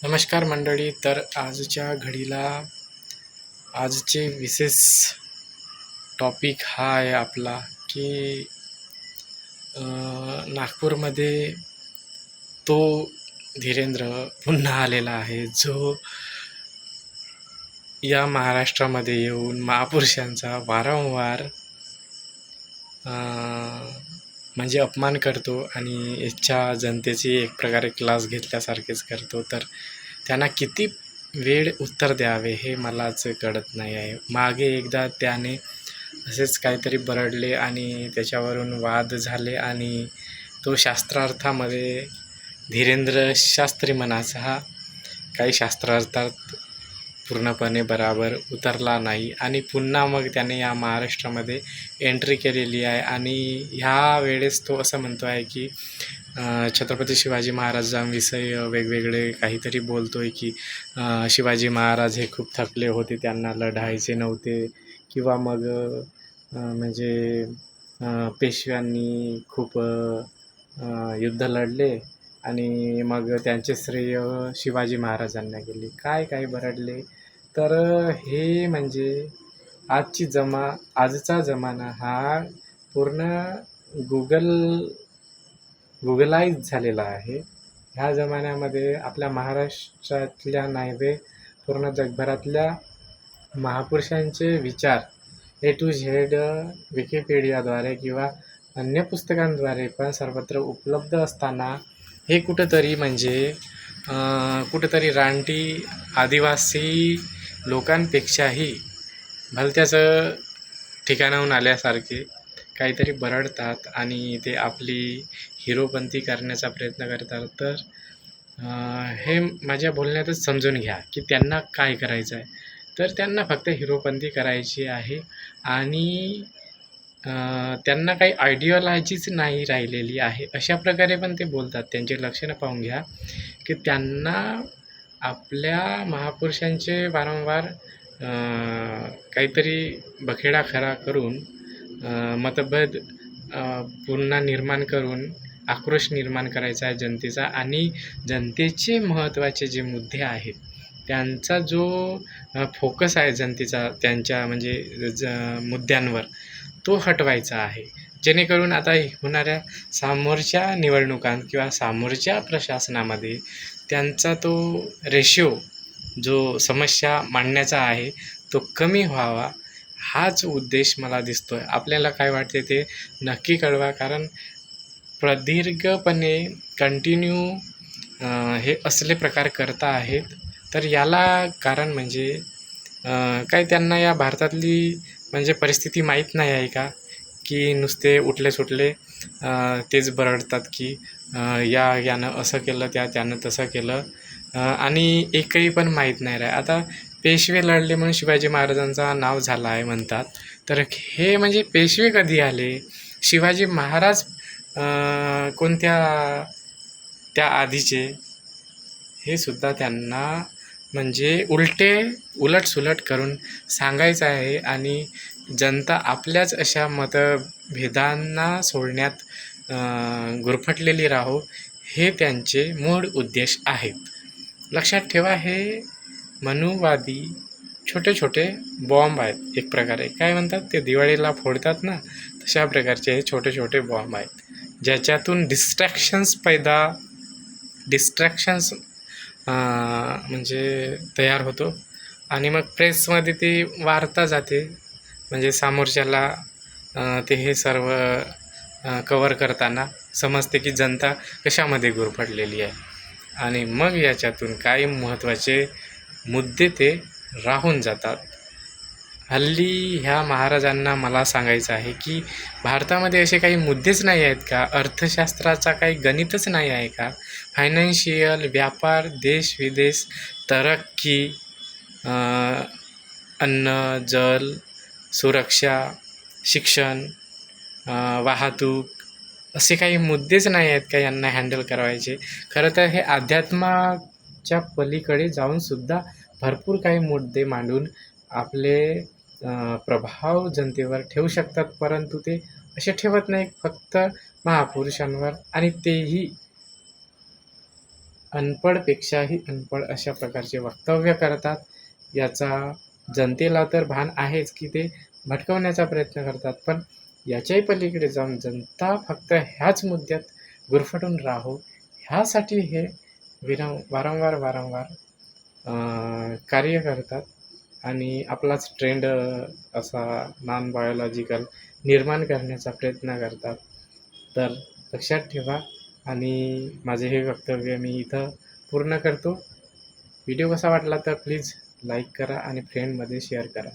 नमस्कार मंडळी. तर आजच्या घडीला आजचे विशेष टॉपिक हा आहे आपला की नागपूरमध्ये तो धीरेंद्र पुन्हा आलेला आहे, जो या महाराष्ट्रामध्ये येऊन महापुरुषांचा वारंवार म्हणजे अपमान करतो आणि याच्या जनतेची एक प्रकारे क्लास घेतल्यासारखेच करतो. तर त्यांना किती वेळ उत्तर द्यावे हे मलाच कळत नाही आहे. मागे एकदा त्याने असेच काहीतरी बरडले आणि त्याच्यावरून वाद झाले आणि तो शास्त्रार्थामध्ये धीरेंद्र शास्त्री म्हणाचा काही शास्त्रार्थात पूर्णपणे बराबर उतरला नाही आणि पुन्हा मग त्याने या महाराष्ट्रामध्ये एंट्री केलेली आहे. आणि ह्या वेळेस तो असं म्हणतो आहे की छत्रपती शिवाजी महाराजांविषयी वेगवेगळे काहीतरी बोलतो आहे की शिवाजी महाराज हे खूप थकले होते, त्यांना लढायचे नव्हते, किंवा मग म्हणजे पेशव्यांनी खूप युद्ध लढले आणि मग त्यांचे श्रेय शिवाजी महाराजांना गेले. काय काय बरडले. तर हे म्हणजे आजचा जमाना हा पूर्ण गुगल गुगलाईज झालेला आहे. ह्या जमान्यामध्ये आपल्या महाराष्ट्रातल्या नाही पूर्ण जगभरातल्या महापुरुषांचे विचार टू झेड विकिपीडियाद्वारे किंवा अन्य पुस्तकांद्वारे पण सर्वत्र उपलब्ध असताना हे कुठंतरी म्हणजे कुठंतरी रानटी आदिवासी लोकांपेक्षाही भलत्याचं ठिकाणाहून आल्यासारखे काहीतरी बरडतात आणि ते आपली हिरोपंती करण्याचा प्रयत्न करतात. तर हे माझ्या बोलण्यातच समजून घ्या की त्यांना काय करायचं आहे. तर त्यांना फक्त हिरोपंती करायची आहे आणि त्यांना काही आयडिओलॉजीच नाही राहिलेली आहे, अशा प्रकारे पण ते बोलतात. त्यांचे लक्षणं पाहून घ्या की त्यांना आपल्या महापुरुषांचे वारंवार काहीतरी बखेडाखरा करून मतभेद पुन्हा निर्माण करून आक्रोश निर्माण करायचा आहे जनतेचा, आणि जनतेचे महत्त्वाचे जे मुद्दे आहेत त्यांचा जो फोकस आहे जनतेचा त्यांच्या म्हणजे मुद्द्यांवर तो हटवायचा आहे. जेणेकरून आता होणाऱ्या समोरच्या निवडणुकांत किंवा समोरच्या प्रशासनामध्ये त्यांचा तो रेशिओ जो समस्या मांडण्याचा आहे तो कमी व्हावा, हाच उद्देश मला दिसतो आहे. आपल्याला काय वाटते ते नक्की कळवा, कारण प्रदीर्घपणे कंटिन्यू हे असले प्रकार करता आहेत. तर याला कारण म्हणजे काय त्यांना या भारतातली म्हणजे परिस्थिती माहीत नाही आहे का, की नुसते उठले सुटले तेच बरडतात की यानं असं केलं, त्यानं तसं केलं, आणि एकही पण माहीत नाही राह. आता पेशवे लढले म्हणून शिवाजी महाराजांचं नाव झालं आहे म्हणतात. तर हे म्हणजे पेशवे कधी आले, शिवाजी महाराज कोणत्या त्या आधीचे, हे सुद्धा त्यांना म्हणजे उलटसुलट करून सांगायचं आहे. आणि जनता आपल्याच अशा मतभेदांना सोडण्यात गुरफटलेली राहो, हे त्यांचे मूळ उद्देश आहेत. लक्षात ठेवा, हे मनुवादी छोटे छोटे बॉम्ब आहेत. एक प्रकारे काय म्हणतात ते दिवाळीला फोडतात ना, तशा प्रकारचे हे छोटे छोटे बॉम्ब आहेत, ज्याच्यातून डिस्ट्रॅक्शन्स म्हणजे तयार होतो. आणि मग प्रेसमध्ये ती वार्ता जाते, म्हणजे समोरच्याला ते हे सर्व कवर करताना समजते की जनता कशामध्ये गुरफटलेली आहे. आणि मग याच्यातून काही महत्त्वाचे मुद्दे ते राहून जातात. हल्ली ह्या महाराजांना मला सांगायचं आहे की भारतामध्ये असे काही मुद्देच नाही आहेत का? अर्थशास्त्राचा काही गणितच नाही आहे का? फायनान्शियल, व्यापार, देश विदेश, तरक्की, अन्न, जल, सुरक्षा, शिक्षण, वाहतूक, असे काही मुद्देच नाही आहेत का यांना हँडल करायचे? खरं तर हे अध्यात्माच्या पलीकडे जाऊनसुद्धा भरपूर काही मुद्दे मांडून आपले प्रभाव जनतेवर ठेवू शकतात, परंतु ते असे ठेवत नाही फक्त महापुरुषांवर, आणि तेही अनपढपेक्षाही अनपढ अशा प्रकारचे वक्तव्य करतात. याचा जनतेला तर भान आहेच, की ते भटकवण्याचा प्रयत्न करतात. पण याच्याही पलीकडे जाऊन जनता फक्त ह्याच मुद्द्यात गुरफटून राहो, ह्यासाठी हे वारंवार कार्य करतात आणि आपलाच ट्रेंड असा नॉन बायोलॉजिकल निर्माण करण्याचा प्रयत्न करतात. तर लक्षात ठेवा आणि माझे हे वक्तव्य मी इथं पूर्ण करतो. व्हिडिओ कसा वाटला तर प्लीज लाईक करा आणि फ्रेंडमध्ये शेअर करा.